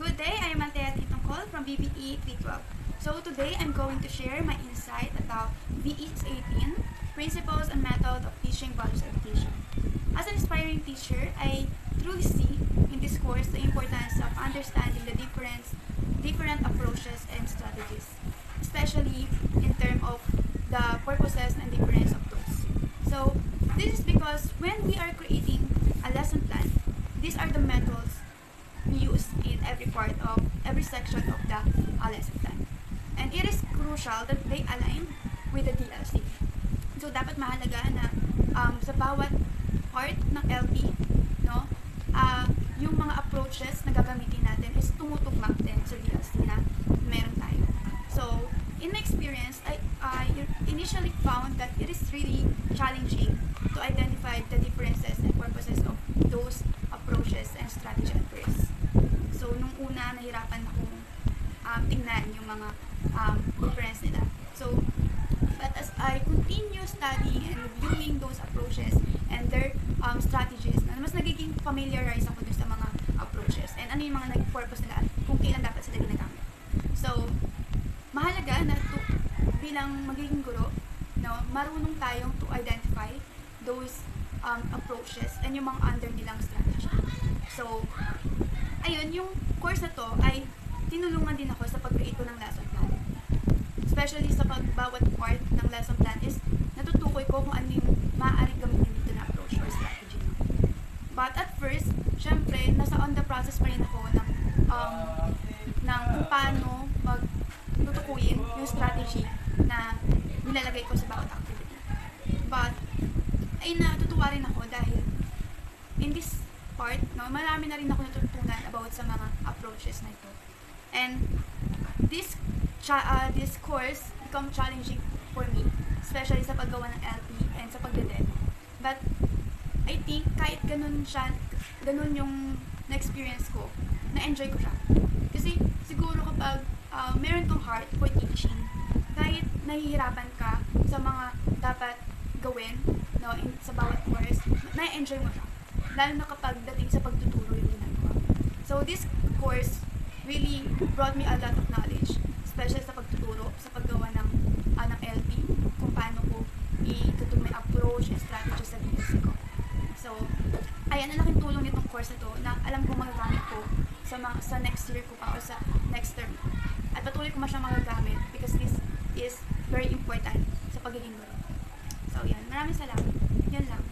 Good day, I am Antea Titongkol from BBE 312. So today I'm going to share my insight about VE 18, Principles and Method of Teaching Values Education. As an aspiring teacher, I truly see in this course the importance of understanding the different approaches and strategies, especially in terms of the purposes and difference of those. So this is because when we are creating a lesson plan, these are the methods we use in every section of the lesson plan. And it is crucial that they align with the DLC. So dapat mahalaga na sa bawat part ng LP, no, yung mga approaches na gagamitin natin is tumutugma din sa DLC na meron tayo. So, in my experience, I initially found that it is really challenging to identify the differences and purposes of those approaches and strategy at first. So, nung una, nahirapan akong tingnan yung mga difference nila. So, but as I continue studying and reviewing those approaches and their strategies, mas nagiging familiarize ako dun sa mga approaches and ano yung mga nag-purpose nila at kung kailan dapat sila ginagamit. So, mahalaga na bilang magiging guro, no, marunong tayong to identify those approaches and yung mga under nilang strategy. So, ayun, yung course na to ay tinulungan din ako sa pag-create ko ng lesson plan. Especially sa bawat part ng lesson plan is natutukoy ko kung ano yung maaaring gamitin dito na approach or strategy. But at first, syempre, nasa on the process pa rin ako ng kung paano magtutukuyin yung strategy na nilalagay ko sa bawat activity. But, ay natutuwa rin ako dahil in this part, no, marami na rin ako natutunan about sa mga approaches na ito. And this course become challenging for me, especially sa paggawa ng LP and sa pagdedemo. But I think kahit ganun yung na-experience ko, na-enjoy ko siya. Kasi siguro kapag meron kang heart for teaching, kahit nahihirapan ka sa mga dapat gawin, no, sa bawat course, na-enjoy mo siya. Lalo na kapag dating sa pagtuturo yung ginagawa. So this course really brought me a lot of knowledge, especially sa pagtuturo, sa paggawa ng LP, kung paano ko itutong may approach and strategy sa DLC ko. So, ayan, ang laking tulong nitong course na to na alam ko magagamit ko sa next year ko pa o sa next term. At patuloy ko siya magagamit because this is very important sa pagiging guro. So, yan. Maraming salamat. Yan lang.